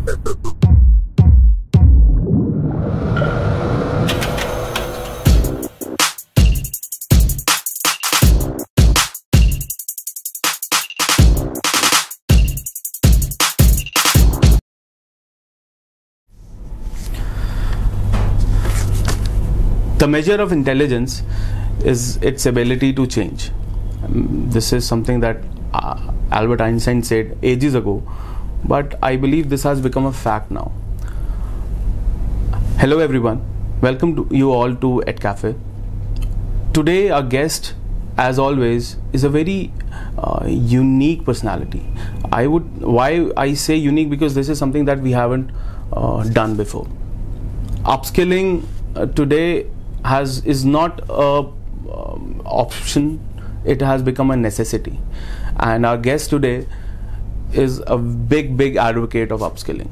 The measure of intelligence is its ability to change. This is something that Albert Einstein said ages ago, but I believe this has become a fact now. Hello everyone, welcome to you all to edCafe. Today our guest, as always, is a very unique personality. Why I say unique, because this is something that we haven't done before. Upskilling today is not a option, it has become a necessity, and our guest today is a big advocate of upskilling.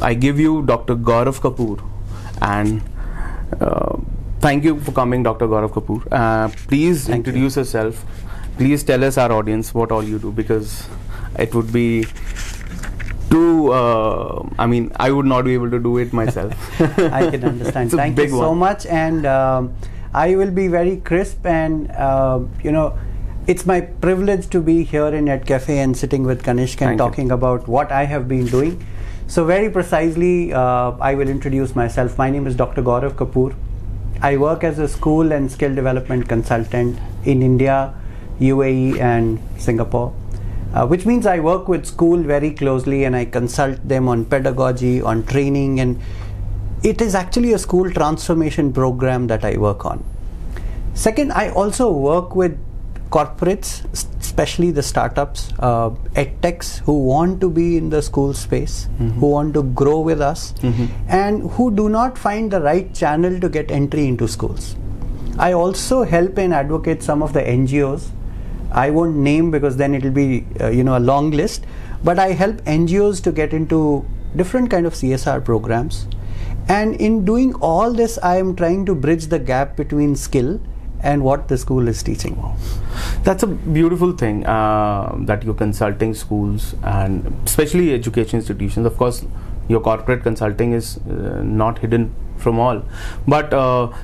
I give you Dr. Gaurav Kapoor, and thank you for coming, Dr. Gaurav Kapoor. Please introduce yourself. Please tell us, our audience, what all you do, because it would be too I would not be able to do it myself. I can understand. Thank you so much, and I will be very crisp, and it's my privilege to be here in edCafe and sitting with Kanishk and talking about what I have been doing. So very precisely, I will introduce myself. My name is Dr. Gaurav Kapoor. I work as a school and skill development consultant in India, UAE and Singapore. Which means I work with school very closely, and I consult them on pedagogy, on training, and it is actually a school transformation program that I work on. Second, I also work with corporates, especially the startups, edTechs who want to be in the school space, who want to grow with us, and who do not find the right channel to get entry into schools. I also help and advocate some of the NGOs. I won't name because then it will be a long list, but I help NGOs to get into different kind of CSR programs, and in doing all this I am trying to bridge the gap between skill and what the school is teaching. That's a beautiful thing, that you're consulting schools and especially education institutions. Of course your corporate consulting is not hidden from all, but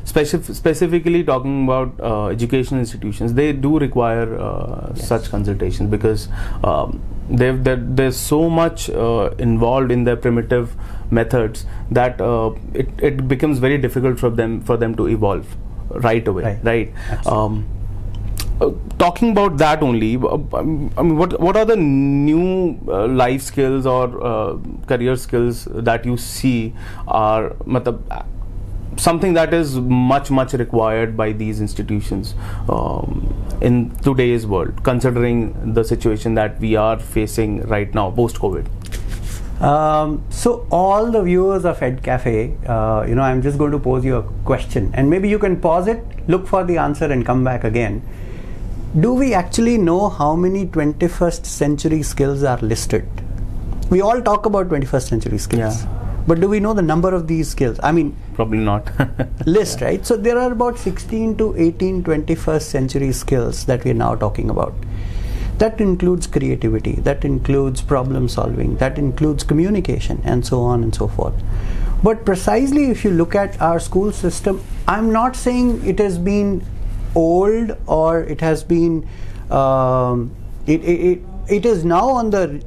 specifically talking about education institutions, they do require such consultations, because there's so much involved in their primitive methods that it becomes very difficult for them to evolve right away, right? Talking about that only, what are the new life skills or career skills that you see are something that is much required by these institutions in today's world, considering the situation that we are facing right now post-COVID? So all the viewers of edCafe, I'm just going to pose you a question, and maybe you can pause it, look for the answer and come back again. Do we actually know how many 21st century skills are listed? We all talk about 21st century skills, but do we know the number of these skills? I mean, probably not. List, right? So there are about 16 to 18 21st century skills that we are now talking about. That includes creativity, that includes problem solving, that includes communication, and so on and so forth. But precisely if you look at our school system, I'm not saying it has been old or it has been it is now on the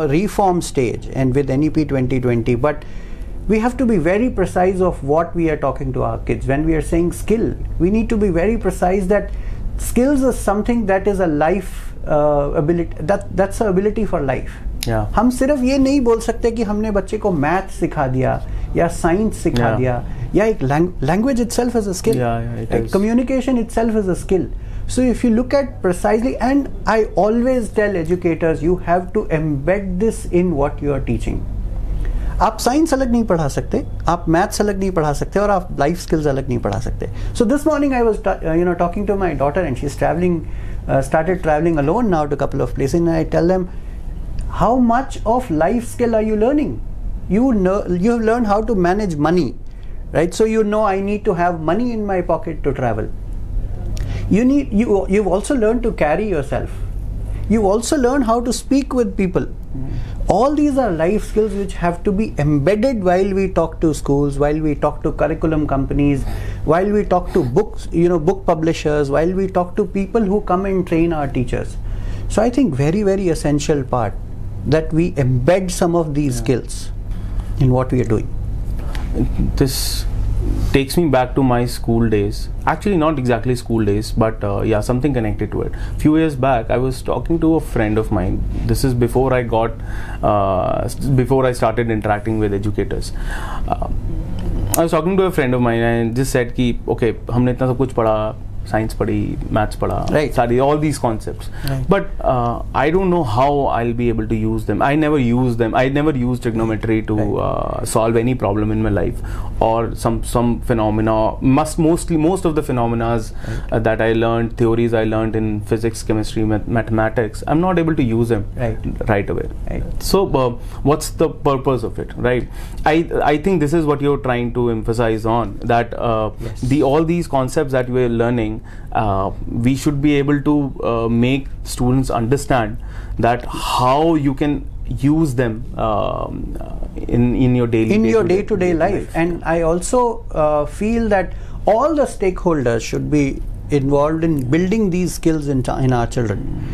reform stage and with NEP 2020, but we have to be very precise of what we are talking to our kids. When we are saying skill, we need to be very precise that skills is something that is a life ability, that's an ability for life. हम सिर्फ ये नहीं बोल सकते कि हमने बच्चे को मैथ सिखा दिया या साइंस सिखा दिया, या एक language itself is a skill, communication itself is a skill. So if you look at precisely, and I always tell educators, you have to embed this in what you are teaching. आप science अलग नहीं पढ़ा सकते, आप maths अलग नहीं पढ़ा सकते, और आप लाइफ स्किल्स अलग नहीं पढ़ा सकते. So this morning I was talking to my daughter, and she's started traveling alone now to a couple of places, and I tell them, how much of life skill are you learning? You have learned how to manage money, right? So I need to have money in my pocket to travel. You've also learned to carry yourself. You also learn how to speak with people. All these are life skills which have to be embedded while we talk to schools, while we talk to curriculum companies, while we talk to books, book publishers, while we talk to people who come and train our teachers. So I think very, very essential part that we embed some of these skills in what we are doing. This takes me back to my school days. Actually, not exactly school days, but yeah, something connected to it. Few years back, I was talking to a friend of mine. This is before I started interacting with educators. I was talking to a friend of mine and just said कि okay, हमने इतना सब कुछ पढ़ा, science पढ़ी, maths पढ़ा, study all these concepts. But I don't know how I'll be able to use them. I never use them. I never used trigonometry to solve any problem in my life, or some phenomena. Most of the phenomena that I learned, theories I learned in physics, chemistry, mathematics, I'm not able to use them right away. So what's the purpose of it, right? I think this is what you're trying to emphasize on, that all these concepts that we're learning, we should be able to make students understand that how you can use them in your day-to-day life. And I also feel that all the stakeholders should be involved in building these skills in our children.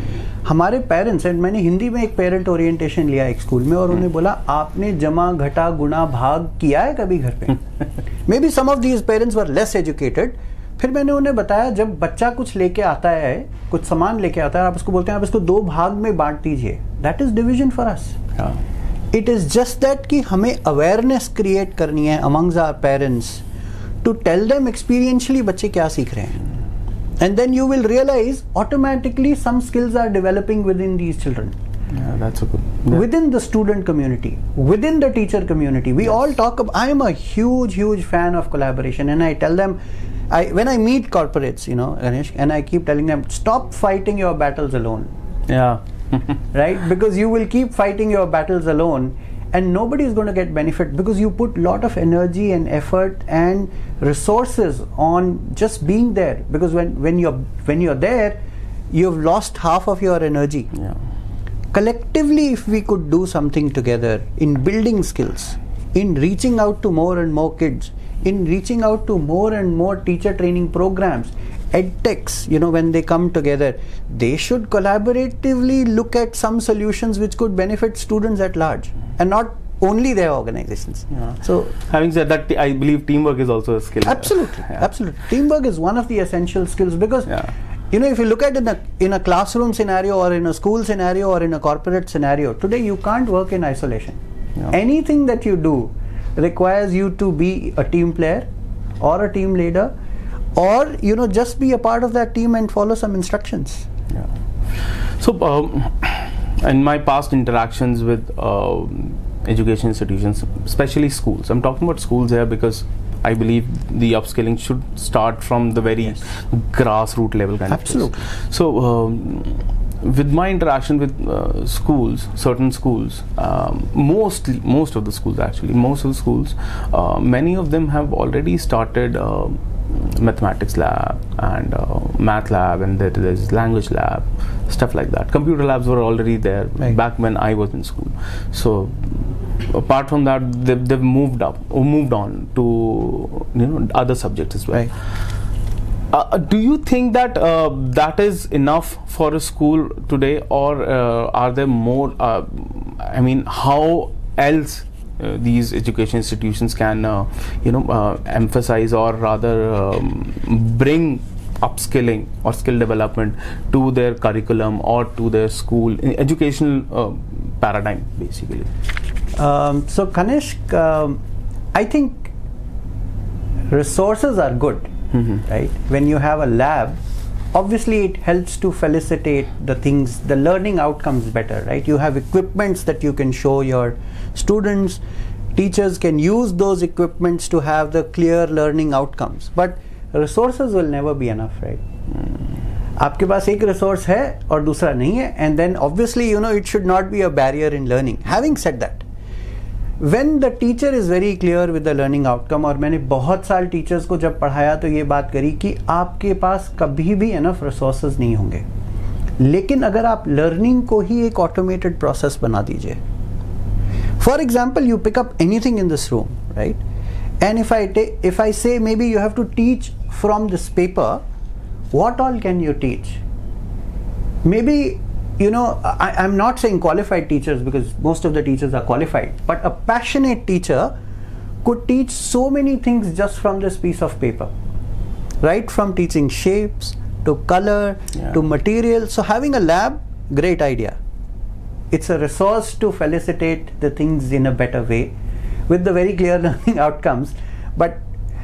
हमारे parents, and मैंने हिंदी में एक parent orientation लिया एक school में, और उन्हें बोला आपने जमा घटा गुणा भाग किया है कभी घर पे? Maybe some of these parents were less educated. फिर मैंने उन्हें बताया, जब बच्चा कुछ लेके आता है, कुछ सामान लेके आता है, आप उसको बोलते हैं आप इसको 2 भाग में बांट दीजिए, that is division for us. It is just that कि हमें अवेयरनेस क्रिएट करनी है amongst our parents to tell them experientially बच्चे क्या सीख रहे हैं. And then you will realize automatically some skills are developing within these children. Yeah, that's a good. Yeah. Within the student community, within the teacher community, we all talk about. I am a huge fan of collaboration, and I tell them, when I meet corporates, Ganesh, and I keep telling them, stop fighting your battles alone. Yeah. Right? Because you will keep fighting your battles alone, and nobody is going to get benefit, because you put lot of energy and effort and resources on just being there. Because when you're there, you've lost half of your energy. Yeah. Collectively, if we could do something together in building skills, in reaching out to more and more kids, in reaching out to more and more teacher training programs, edTechs, when they come together, they should collaboratively look at some solutions which could benefit students at large, and not only their organizations. Yeah. So, having said that, I believe teamwork is also a skill. Absolutely, absolutely. Teamwork is one of the essential skills, because if you look at in a classroom scenario, or in a school scenario, or in a corporate scenario, today you can't work in isolation. Anything that you do requires you to be a team player or a team leader, or just be a part of that team and follow some instructions. So in my past interactions with education institutions, especially schools, I'm talking about schools here because I believe the upskilling should start from the very grassroots level kind Absolutely. of place. So with my interaction with schools, certain schools, most of the schools, many of them have already started mathematics lab and math lab, and there's language lab, stuff like that. Computer labs were already there back when I was in school. So apart from that, they've moved on to other subjects as well. Do you think that that is enough for a school today, or are there more? How else these education institutions can emphasize, or rather bring upskilling or skill development to their curriculum or to their school educational paradigm, basically? So Kanishk, I think resources are good, right? When you have a lab, obviously it helps to facilitate the learning outcomes better, right? You have equipments that you can show your students. Teachers can use those equipments to have the clear learning outcomes, but resources will never be enough, right? आपके पास एक resource है और दूसरा नहीं है, and then obviously it should not be a barrier in learning. Having said that, when the teacher is very clear with the learning outcome, और मैंने बहुत साल टीचर्स को जब पढ़ाया तो ये बात करी कि आपके पास कभी भी enough resources नहीं होंगे. लेकिन अगर आप लर्निंग को ही एक ऑटोमेटेड प्रोसेस बना दीजिए, for example you pick up anything in this room, right, and if I say maybe you have to teach from this paper, what all can you teach? Maybe, you know, I'm not saying qualified teachers, because most of the teachers are qualified, but a passionate teacher could teach so many things just from this piece of paper, right from teaching shapes to color to material. So having a lab, great idea. It's a resource to felicitate the things in a better way with the very clear learning outcomes. But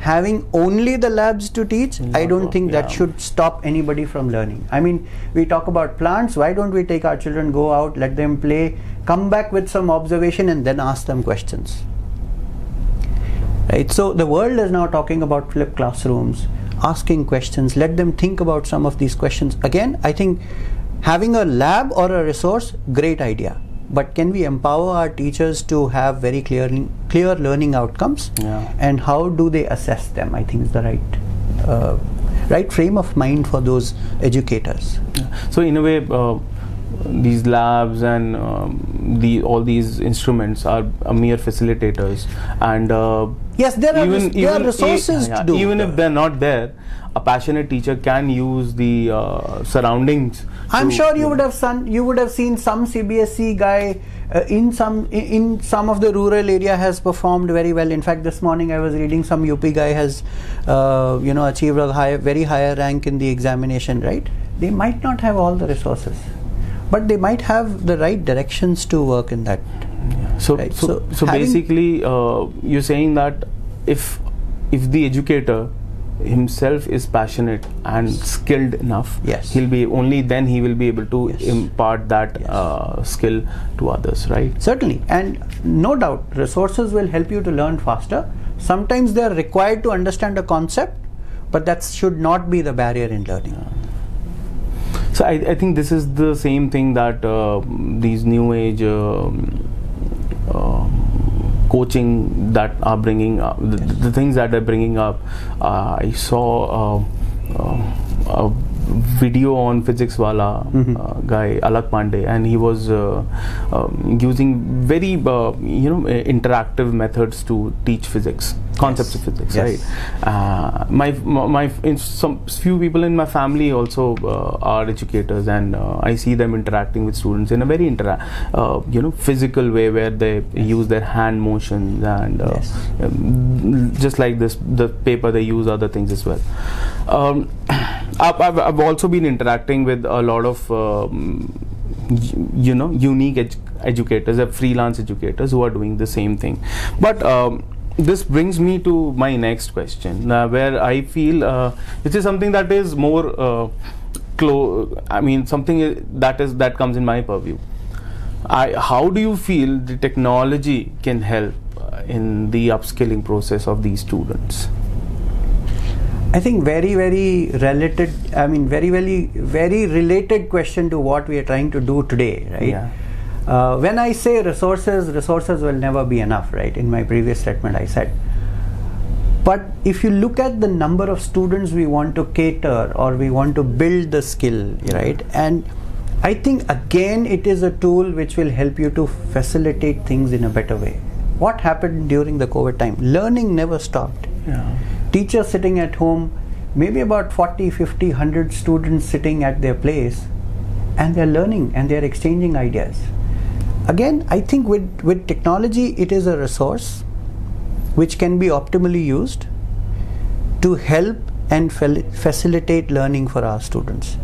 having only the labs to teach, I don't think that should stop anybody from learning. I mean, we talk about plants. Why don't we take our children, go out, let them play, come back with some observation, and then ask them questions? Right? So the world is now talking about flipped classrooms, asking questions, let them think about some of these questions. Again, I think having a lab or a resource, great idea. But can we empower our teachers to have very clear learning outcomes? And how do they assess them? I think is the right frame of mind for those educators. So in a way, these labs and all these instruments are mere facilitators, and yes, there are resources to do. Even if they're not there, a passionate teacher can use the surroundings. I'm sure you would have seen some CBSE guy in some of the rural area has performed very well. In fact, this morning I was reading some UP guy has achieved a very higher rank in the examination. Right? They might not have all the resources, but they might have the right directions to work in that. So basically, you're saying that if the educator himself is passionate and skilled enough, he will be able to impart that skill to others, right? Certainly, and no doubt resources will help you to learn faster. Sometimes they are required to understand a concept, but that should not be the barrier in learning. So I think this is the same thing that these new age coaching that are bringing up, the things that they're bringing up. I saw a video on physics wala guy Alak Pandey, and he was using very interactive methods to teach physics, concepts of physics, right? Some few people in my family also are educators, and I see them interacting with students in a very physical way, where they use their hand motions and just like this, the paper, they use other things as well. I've also been interacting with a lot of unique educators, freelance educators who are doing the same thing. But this brings me to my next question, where I feel which is something that is more something that comes in my purview. How do you feel the technology can help in the upskilling process of these students? I think very related. I mean, very related question to what we are trying to do today, right? When I say resources will never be enough, right? In my previous statement, I said. But if you look at the number of students we want to cater, or we want to build the skill, right? And I think again, it is a tool which will help you to facilitate things in a better way. What happened during the COVID time? Learning never stopped. Teachers sitting at home, maybe about 40, 50, 100 students sitting at their place, and they're learning and they're exchanging ideas. Again, I think with technology, it is a resource which can be optimally used to help and facilitate learning for our students.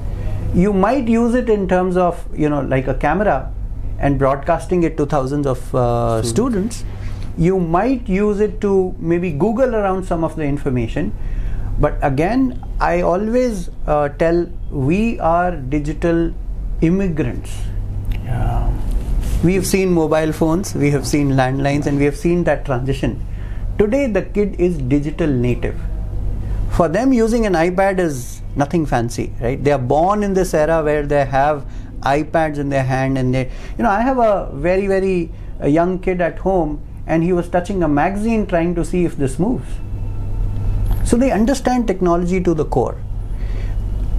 You might use it in terms of, like a camera and broadcasting it to thousands of students. You might use it to maybe Google around some of the information. But again, I always tell, we are digital immigrants. We have seen mobile phones, we have seen landlines, and we have seen that transition. Today, the kid is digital native. For them, using an iPad is nothing fancy, right? They are born in this era where they have iPads in their hand, and I have a very young kid at home, and he was touching a magazine trying to see if this moves. So they understand technology to the core.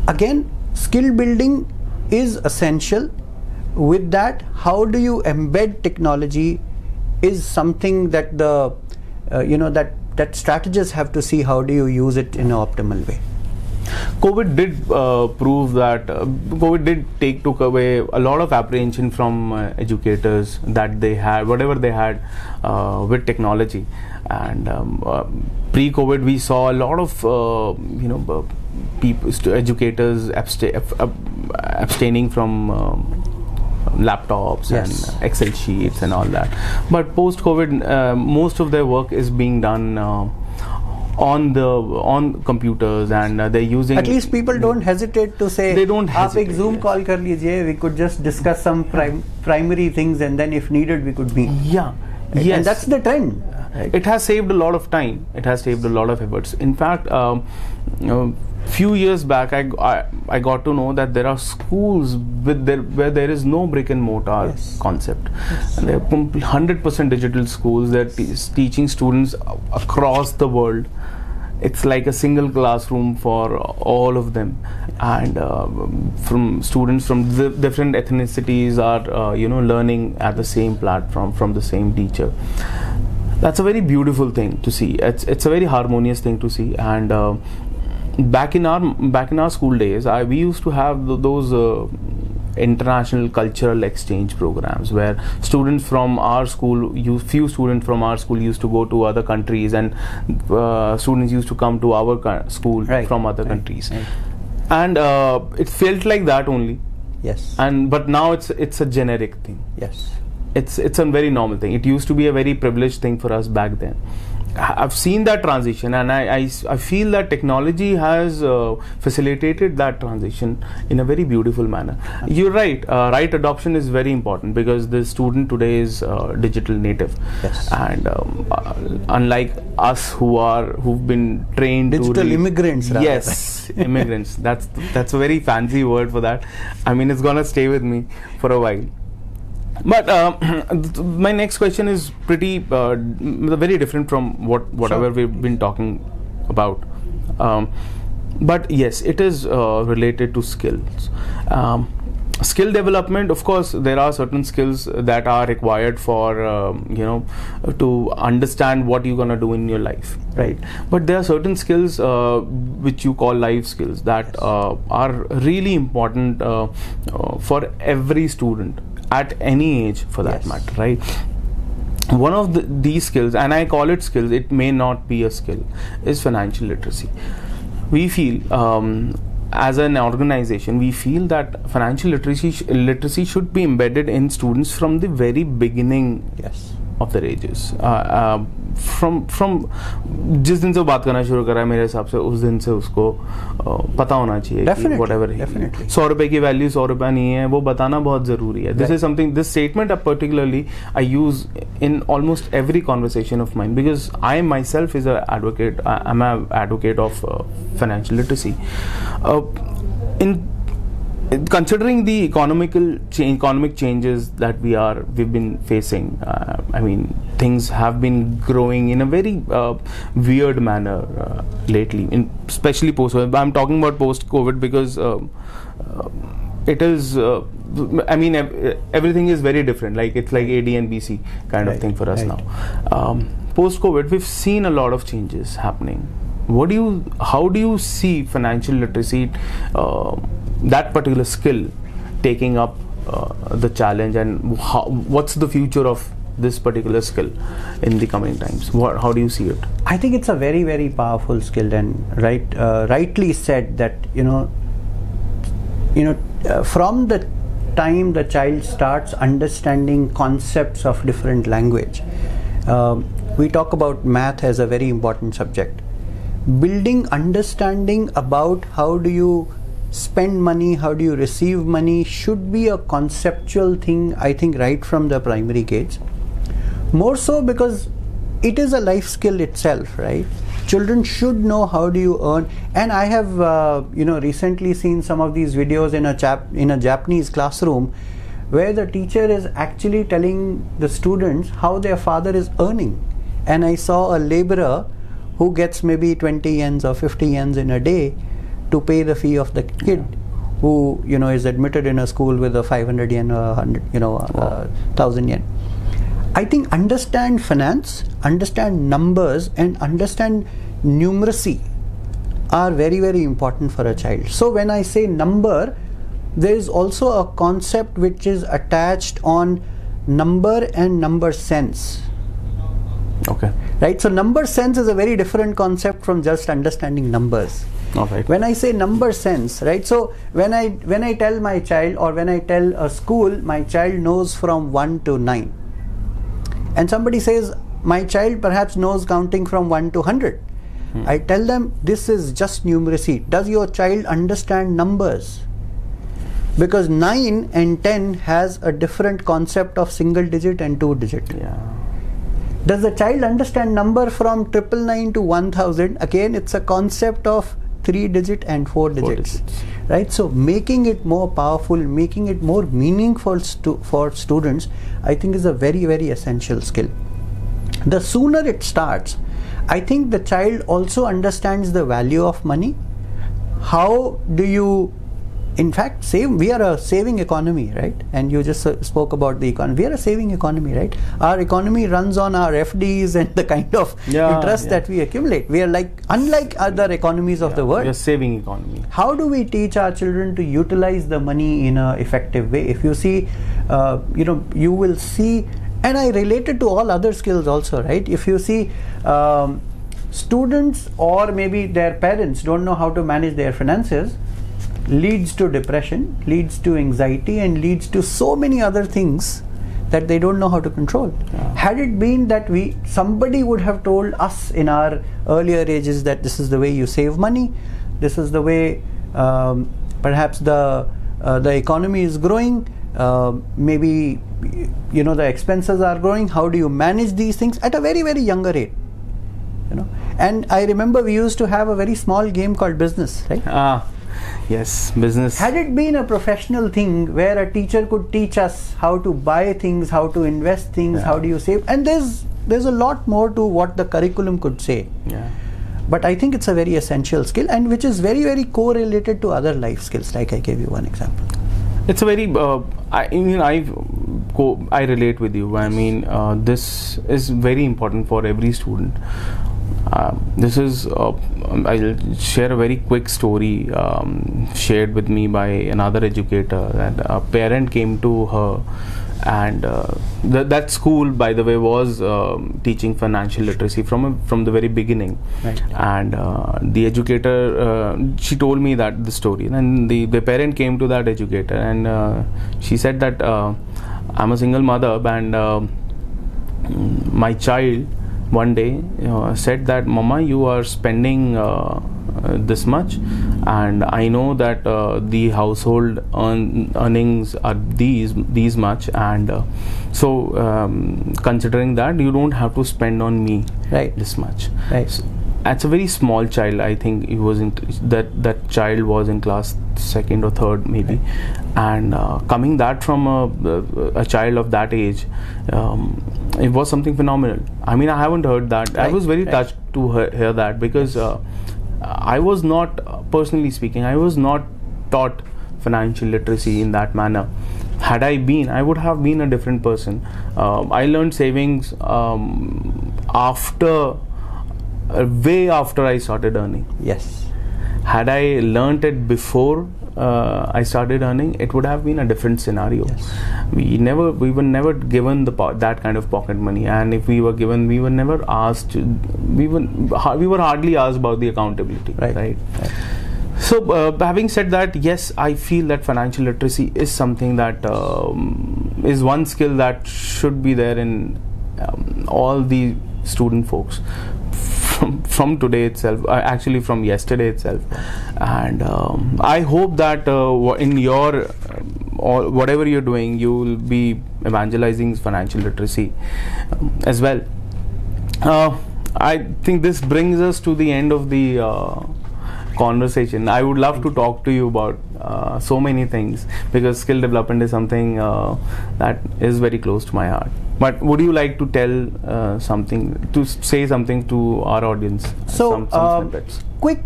Again, skill building is essential. With that, how do you embed technology is something that the that strategists have to see. How do you use it in an optimal way? COVID did prove that COVID did took away a lot of apprehension from educators that they had, whatever they had with technology. And pre-COVID, we saw a lot of educators abstaining from laptops and Excel sheets and all that. But post-COVID, most of their work is being done on computers, and they're using. At least people don't hesitate to say. They don't hesitate. Aap ek Zoom call kar lijiye. We could just discuss some primary things, and then if needed, we could meet. Yeah. Yes. And that's the trend. Right. It has saved a lot of time. It has saved a lot of efforts. In fact, few years back, I got to know that there are schools where there is no brick and mortar concept. Yes. And they're 100% digital schools. They're teaching students across the world. It's like a single classroom for all of them, and from students from different ethnicities are learning at the same platform from the same teacher. That's a very beautiful thing to see. It's a very harmonious thing to see. And back in our school days, we used to have those international cultural exchange programs where students from our school, few students from our school used to go to other countries, and students used to come to our school from other countries. Right. And it felt like that only. Yes. But now it's a generic thing. Yes. It's a very normal thing. It used to be a very privileged thing for us back then. I've seen that transition, and I feel that technology has facilitated that transition in a very beautiful manner. You're right. Right adoption is very important, because the student today is digital native. Yes. And unlike us who've been trained digital immigrants. Rather. Yes, immigrants. That's a very fancy word for that. I mean, it's gonna stay with me for a while. But my next question is very different from whatever we've been talking about. But yes, it is related to skills. Skill development, of course, there are certain skills that are required for to understand what you're gonna do in your life, right? But there are certain skills which you call life skills that are really important for every student at any age, for that matter, right? One of these skills, and I call it skills, it may not be a skill, is financial literacy. We feel as an organization, we feel that financial literacy should be embedded in students from the very beginning of their ages. From जिस दिन से बात करना शुरू करा है, मेरे हिसाब से उस दिन से उसको पता होना चाहिए कि whatever 100 रुपए की वैल्यू 100 रुपया नहीं है, वो बताना बहुत जरूरी है. This is something, this statement particularly I use in almost every conversation of mine, because I myself is an advocate. I'm an advocate of financial literacy. Considering the economic changes that we've been facing, I mean, things have been growing in a very weird manner lately, especially post-COVID. I'm talking about post-COVID because it is, I mean, everything is very different. Like, it's like AD and BC kind of thing for us now. Post-COVID, we've seen a lot of changes happening. How do you see financial literacy, that particular skill, taking up the challenge, and what's the future of this particular skill in the coming times? How do you see it? I think it's a very, very powerful skill, and rightly said that from the time the child starts understanding concepts of different language, we talk about math as a very important subject. Building understanding about how do you spend money, how do you receive money, should be a conceptual thing, I think, right from the primary grades. More so because it is a life skill itself, right? Children should know how do you earn. And I have recently seen some of these videos in a Japanese classroom where the teacher is actually telling the students how their father is earning. And I saw a laborer who gets maybe 20 yens or 50 yens in a day to pay the fee of the kid, who is admitted in a school with a 500 yen or 100 1,000 yen. I think understand finance, understand numbers, and understand numeracy are very, very important for a child. So when I say number, there is also a concept which is attached on number and number sense. Okay. Right. So number sense is a very different concept from just understanding numbers. Okay. When I say number sense, right? So when I tell my child, or when I tell a school, my child knows from 1 to 9, and somebody says my child perhaps knows counting from 1 to 100. I tell them this is just numeracy. Does your child understand numbers? Because 9 and 10 has a different concept of single digit and 2 digit. Yeah. Does the child understand number from 999 to 1000? Again, it's a concept of 3 digit and 4 digits. Right? So making it more powerful, making it more meaningful for students, I think is a very, very essential skill. The sooner it starts, I think the child also understands the value of money. How do you, in fact, save? We are a saving economy, right? And you just spoke about the economy. We are a saving economy, right? Our economy runs on our FDs and the kind of interest that we accumulate. We are unlike other economies of the world. We are saving economy. How do we teach our children to utilize the money in an effective way? If you see, you will see. And I relate it to all other skills also, right? If you see students or maybe their parents don't know how to manage their finances, leads to depression, leads to anxiety, and leads to so many other things that they don't know how to control. Yeah. Had it been that somebody would have told us in our earlier ages that this is the way you save money, this is the way perhaps the economy is growing, maybe the expenses are growing, how do you manage these things at a very, very younger age? And I remember we used to have a very small game called business, right? Yes, business. Had it been a professional thing where a teacher could teach us how to buy things, how to invest things, how do you save, and there's a lot more to what the curriculum could say. Yeah. But I think it's a very essential skill, and which is very, very correlated to other life skills, like I gave you one example. It's a very, I relate with you. I mean, this is very important for every student. I'll share a very quick story shared with me by another educator, that a parent came to her, and that school, by the way, was teaching financial literacy from the very beginning. Right. And the educator, she told me the story, and the parent came to that educator, and she said that I'm a single mother, and my child one day said that, Mama, you are spending this much, and I know that the household earnings are these much, and so considering that, you don't have to spend on me this much. Right. So, that's a very small child. I think he was that child was in class 2nd or 3rd maybe, and coming that from a child of that age, it was something phenomenal. I mean, I haven't heard that. I was very touched to hear that, because I was not, personally speaking, I was not taught financial literacy in that manner. Had I been, I would have been a different person. I learned savings way after I started earning. Yes. Had I learnt it before I started earning, it would have been a different scenario. Yes. We were never given that kind of pocket money, and if we were given, we were never asked. We were hardly asked about the accountability. Right. So having said that, yes, I feel that financial literacy is something that is one skill that should be there in all the student folks. From today itself, actually from yesterday itself, and I hope that in your whatever you're doing, you will be evangelizing financial literacy as well. I think this brings us to the end of the conversation. I would love to talk to you about so many things, because skill development is something that is very close to my heart. But would you like to tell say something to our audience? So, some snippets. Quick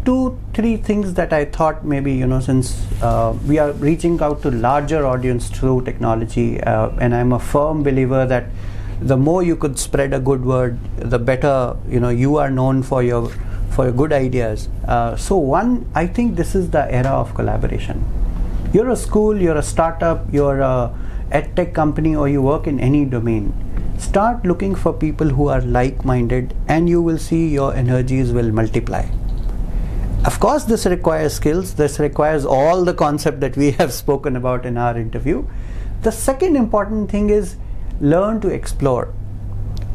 2-3 things that I thought maybe, you know, since we are reaching out to larger audience through technology, and I'm a firm believer that the more you could spread a good word, the better, you know, you are known for your good ideas. So one, I think this is the era of collaboration. You're a school, you're a startup, you're a edtech company, or you work in any domain. Start looking for people who are like-minded, and you will see your energies will multiply. Of course, this requires skills. This requires all the concept that we have spoken about in our interview. The second important thing is learn to explore.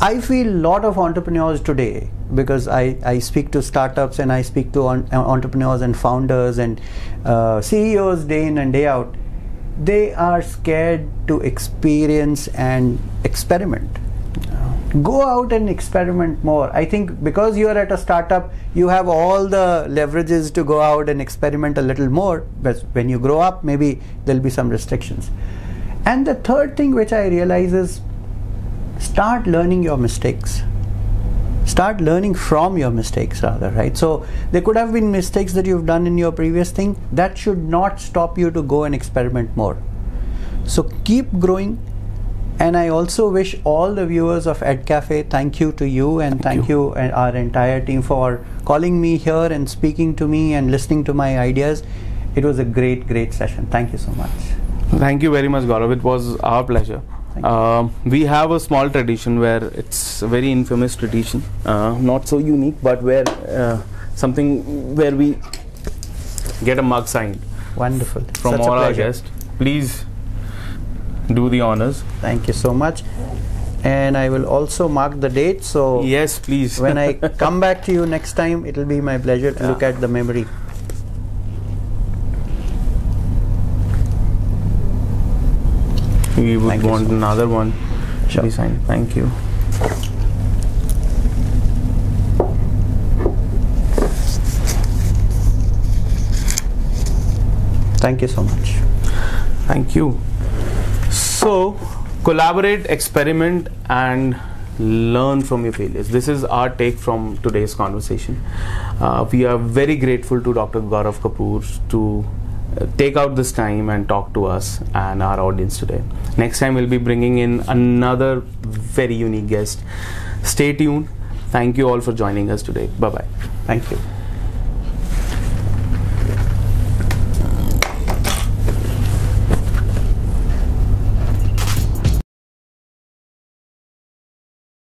I feel a lot of entrepreneurs today, because I speak to startups and I speak to entrepreneurs and founders and CEOs day in and day out, they are scared to experience and experiment. Go out and experiment more. I think because you are at a startup, you have all the leverages to go out and experiment a little more, but when you grow up, maybe there'll be some restrictions. And the third thing which I realize is, start learning your mistakes. Start learning from your mistakes rather, right? So there could have been mistakes that you've done in your previous thing. That should not stop you to go and experiment more. So keep growing. And I also wish all the viewers of edCafe, thank you to you, and thank you and our entire team for calling me here and speaking to me and listening to my ideas. It was a great session. Thank you so much. Thank you very much, Gaurav. It was our pleasure. We have a small tradition where it's a very infamous tradition, not so unique, but where something where we get a mug signed. Wonderful. From all our guests. Please do the honors. Thank you so much. And I will also mark the date. So yes, please. When I come back to you next time, it will be my pleasure to look at the memory. We would want another one to be signed. Thank you. Thank you so much. Thank you. So, collaborate, experiment, and learn from your failures. This is our take from today's conversation. We are very grateful to Dr. Gaurav Kapoor to take out this time and talk to us and our audience today. Next time we'll be bringing in another very unique guest. Stay tuned. Thank you all for joining us today. Bye-bye. Thank you.